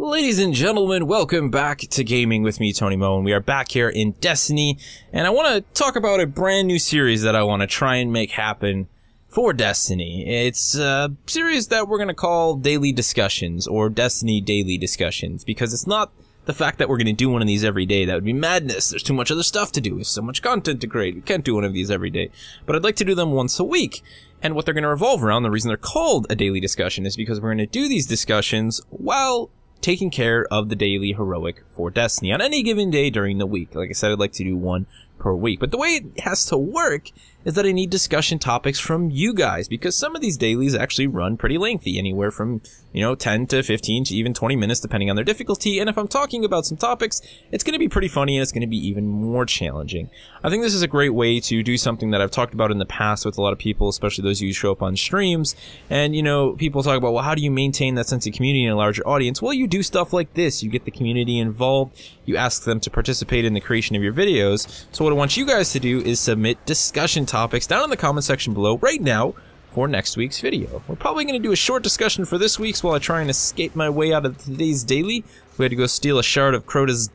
Ladies and gentlemen, welcome back to Gaming with me, Tony Mo, and we are back here in Destiny, and I want to talk about a brand new series that I want to try and make happen for Destiny. It's a series that we're going to call Daily Discussions, or Destiny Daily Discussions, because it's not the fact that we're going to do one of these every day. That would be madness. There's too much other stuff to do. There's so much content to create. We can't do one of these every day. But I'd like to do them once a week. And what they're going to revolve around, the reason they're called a daily discussion, is because we're going to do these discussions while taking care of the daily heroic for Destiny on any given day during the week. Like I said, I'd like to do one per week. But the way it has to work is that I need discussion topics from you guys, because some of these dailies actually run pretty lengthy, anywhere from, 10 to 15 to even 20 minutes, depending on their difficulty. And if I'm talking about some topics, it's going to be pretty funny and it's going to be even more challenging. I think this is a great way to do something that I've talked about in the past with a lot of people, especially those who show up on streams. And, people talk about, well, how do you maintain that sense of community in a larger audience? Well, you do stuff like this. You get the community involved. You ask them to participate in the creation of your videos. So what I want you guys to do is submit discussion topics down in the comment section below right now for next week's video. We're probably going to do a short discussion for this week's while I try and escape my way out of today's daily. We had to go steal a shard of Crota's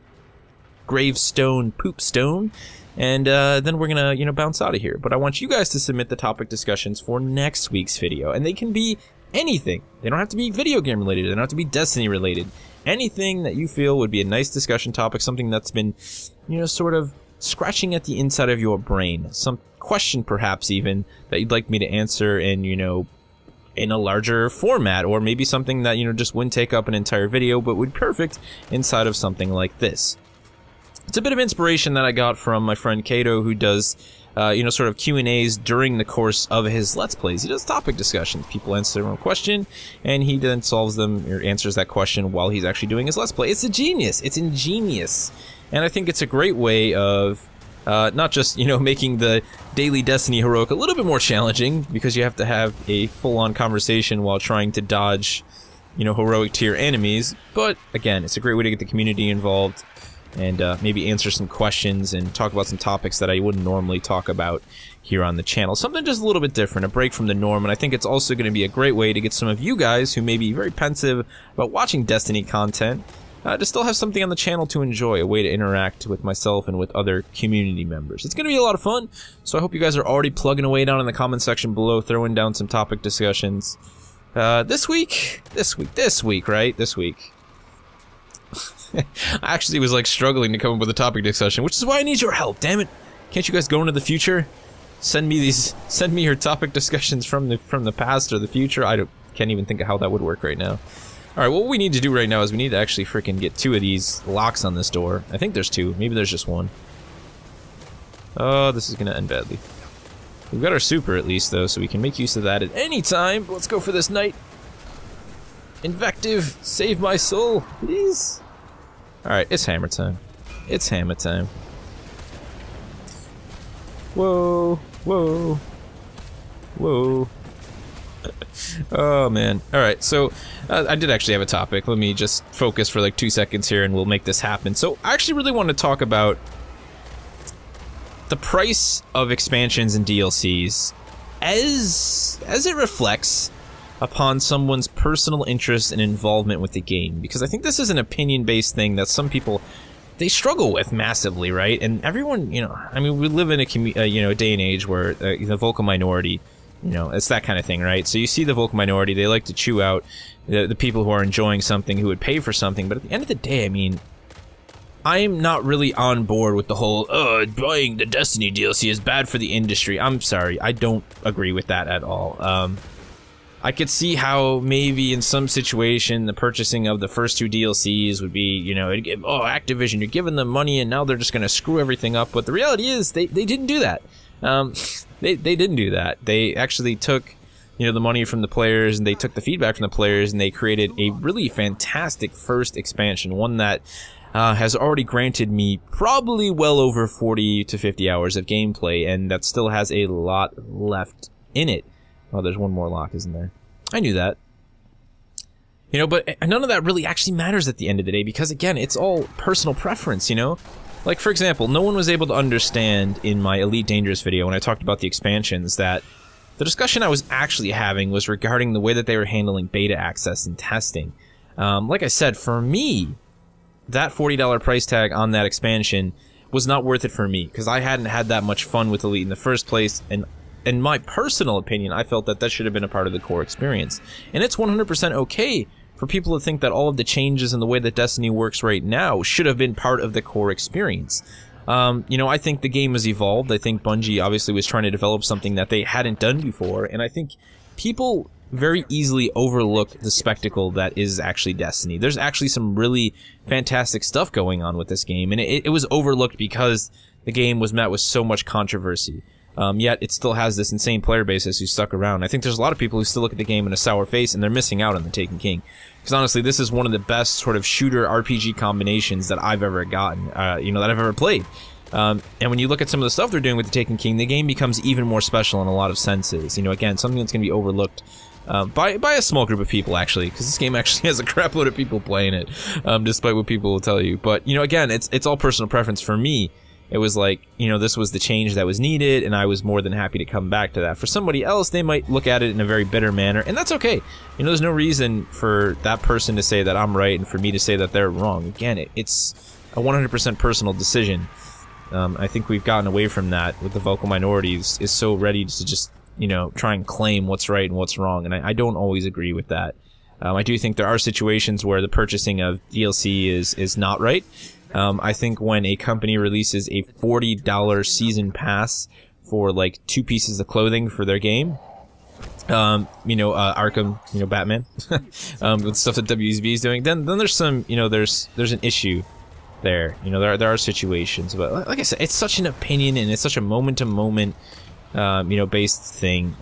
gravestone poop stone, and then we're gonna bounce out of here. But I want you guys to submit the topic discussions for next week's video, and they can be anything. They don't have to be video game related. They don't have to be Destiny related. Anything that you feel would be a nice discussion topic, something that's been sort of scratching at the inside of your brain, some question perhaps even that you'd like me to answer in in a larger format, or maybe something that just wouldn't take up an entire video but would be perfect inside of something like this. It's a bit of inspiration that I got from my friend Kato, who does sort of Q&As during the course of his Let's Plays. He does topic discussions. People answer their own question, and he then solves them or answers that question while he's actually doing his Let's Play. It's a genius. It's ingenious. And I think it's a great way of not just, making the daily Destiny heroic a little bit more challenging, because you have to have a full-on conversation while trying to dodge, heroic tier enemies, but again, it's a great way to get the community involved and maybe answer some questions and talk about some topics that I wouldn't normally talk about here on the channel. Something just a little bit different, a break from the norm, and I think it's also going to be a great way to get some of you guys who may be very pensive about watching Destiny content to still have something on the channel to enjoy, a way to interact with myself and with other community members. It's going to be a lot of fun, so I hope you guys are already plugging away down in the comment section below, throwing down some topic discussions. This week, right? This week. I actually was struggling to come up with a topic discussion, which is why I need your help, damn it. Can't you guys go into the future? Send me your topic discussions from the past or the future. Can't even think of how that would work right now. Alright, what we need to do right now is we need to actually freaking get 2 of these locks on this door. I think there's 2. Maybe there's just 1. Oh, this is gonna end badly. We've got our super at least, though, so we can make use of that at any time. Let's go for this knight. Invective, save my soul, please. Alright, it's hammer time. It's hammer time. Whoa, whoa, whoa. Oh man. Alright, so I did actually have a topic. Let me just focus for 2 seconds here and we'll make this happen. So I actually really want to talk about the price of expansions and DLCs as it reflects upon someone's personal interest and involvement with the game, because I think this is an opinion-based thing that some people, they struggle with massively, right? And everyone, I mean, we live in a day and age where the vocal minority, it's that kind of thing, right? So you see the vocal minority, they like to chew out the people who are enjoying something, who would pay for something, but at the end of the day, I mean, I'm not really on board with the whole, buying the Destiny DLC is bad for the industry. I'm sorry, I don't agree with that at all. I could see how maybe in some situation the purchasing of the first 2 DLCs would be, Activision, you're giving them money and now they're just going to screw everything up. But the reality is they didn't do that. They didn't do that. They actually took, the money from the players, and they took the feedback from the players, and they created a really fantastic first expansion, one that has already granted me probably well over 40 to 50 hours of gameplay, and that still has a lot left in it. Oh, there's one more lock, isn't there? I knew that. But none of that really actually matters at the end of the day, because again, it's all personal preference, Like, for example, no one was able to understand in my Elite Dangerous video when I talked about the expansions that the discussion I was actually having was regarding the way that they were handling beta access and testing. Like I said, for me, that $40 price tag on that expansion was not worth it for me, because I hadn't had that much fun with Elite in the first place, and in my personal opinion, I felt that that should have been a part of the core experience. And it's 100% okay for people to think that all of the changes in the way that Destiny works right now should have been part of the core experience. You know, I think the game has evolved. I think Bungie obviously was trying to develop something that they hadn't done before, and I think people very easily overlook the spectacle that is actually Destiny. There's actually some really fantastic stuff going on with this game, and it was overlooked because the game was met with so much controversy. Yet it still has this insane player base who stuck around. I think there's a lot of people who still look at the game in a sour face, and they're missing out on the Taken King. Because honestly, this is one of the best sort of shooter RPG combinations that I've ever gotten, you know, that I've ever played. And when you look at some of the stuff they're doing with the Taken King, the game becomes even more special in a lot of senses. You know, again, something that's going to be overlooked by a small group of people, actually, because this game actually has a crap load of people playing it, despite what people will tell you. But, you know, again, it's all personal preference. For me, it was like, you know, this was the change that was needed, and I was more than happy to come back to that. For somebody else, they might look at it in a very bitter manner, and that's okay. You know, there's no reason for that person to say that I'm right and for me to say that they're wrong. Again, it's a 100% personal decision. I think we've gotten away from that with the vocal minorities, is so ready to just, you know, try and claim what's right and what's wrong, and I don't always agree with that. I do think there are situations where the purchasing of DLC is not right. I think when a company releases a $40 season pass for like 2 pieces of clothing for their game, you know, Arkham, you know, Batman, with stuff that WSB is doing, then there's some, you know, there's an issue there. You know, there are situations, but like I said, it's such an opinion and it's such a moment to moment, you know, based thing.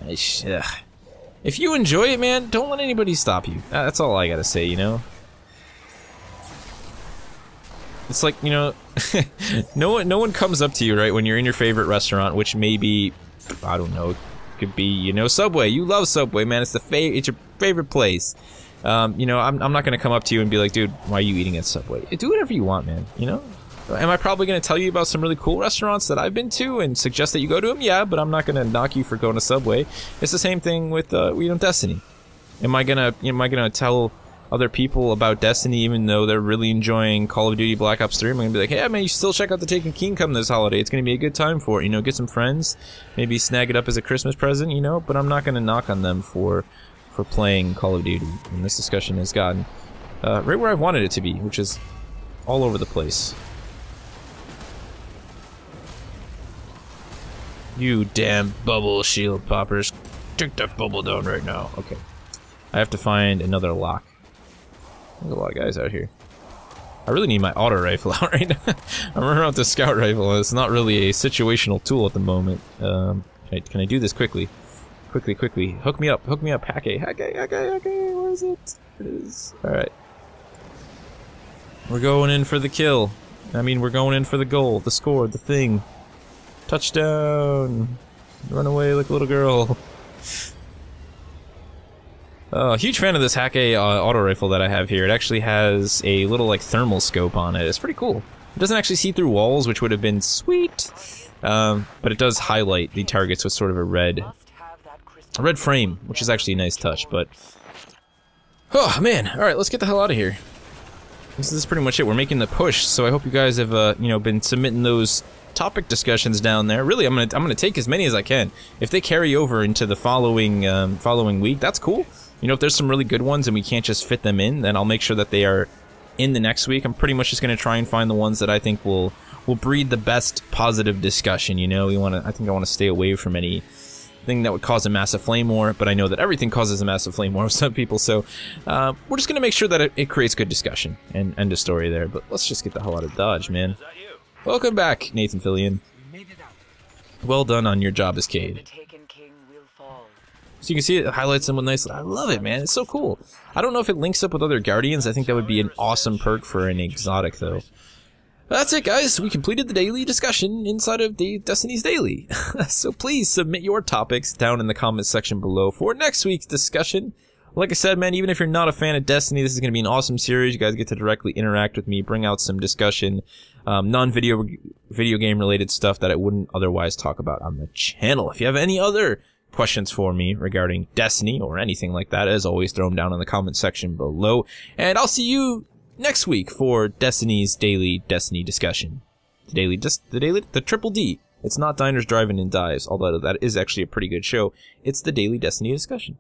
If you enjoy it, man, don't let anybody stop you. That's all I gotta say, you know. It's like, you know, no one comes up to you, right, when you're in your favorite restaurant, which may be, I don't know, could be, you know, Subway. You love Subway, man. It's it's your favorite place. You know, I'm not gonna come up to you and be like, dude, why are you eating at Subway? Do whatever you want, man. You know. Am I probably gonna tell you about some really cool restaurants that I've been to and suggest that you go to them? Yeah, but I'm not gonna knock you for going to Subway. It's the same thing with, you know, Destiny. Am I gonna tell other people about Destiny even though they're really enjoying Call of Duty Black Ops 3? I'm gonna be like, hey man, you still check out the Taken King come this holiday. It's gonna be a good time for it, you know, get some friends, maybe snag it up as a Christmas present, you know, but I'm not gonna knock on them for playing Call of Duty. And this discussion has gotten right where I've wanted it to be, which is all over the place. You damn bubble shield poppers. Take that bubble down right now. Okay. I have to find another lock. There's a lot of guys out here. I really need my auto rifle out right now. I'm running around with the scout rifle, and it's not really a situational tool at the moment. Can I do this quickly? Quickly. Hook me up, Hake, where is it? It is. Alright. We're going in for the kill. I mean, we're going in for the goal, the score, the thing. Touchdown! Run away like a little girl. Huge fan of this Hake auto rifle that I have here. It actually has a little like thermal scope on it. It's pretty cool. It doesn't actually see through walls, which would have been sweet, but it does highlight the targets with sort of a red frame, which is actually a nice touch. But oh man, all right, let's get the hell out of here. This is pretty much it. We're making the push, so I hope you guys have you know, been submitting those topic discussions down there. Really, I'm gonna take as many as I can. If they carry over into the following week, that's cool. You know, if there's some really good ones and we can't just fit them in, then I'll make sure that they are in the next week. I'm pretty much just gonna try and find the ones that I think will breed the best positive discussion. You know, I think I want to stay away from anything that would cause a massive flame war, but I know that everything causes a massive flame war with some people, so we're just gonna make sure that it creates good discussion and end a story there. But let's just get the hell out of Dodge, man. Welcome back, Nathan Fillion. Well done on your job as Cade. So you can see it highlights them with nice. I love it, man. It's so cool. I don't know if it links up with other Guardians. I think that would be an awesome perk for an exotic, though. That's it, guys. We completed the daily discussion inside of the Destiny's Daily. So please submit your topics down in the comments section below for next week's discussion. Like I said, man, even if you're not a fan of Destiny, this is going to be an awesome series. You guys get to directly interact with me, bring out some discussion, video game related stuff that I wouldn't otherwise talk about on the channel. If you have any other questions for me regarding Destiny or anything like that, as always, throw them down in the comment section below. And I'll see you next week for Destiny's daily Destiny discussion. The Triple D. It's not Diners, Drive-In, and Dives, although that is actually a pretty good show. It's the daily Destiny discussion.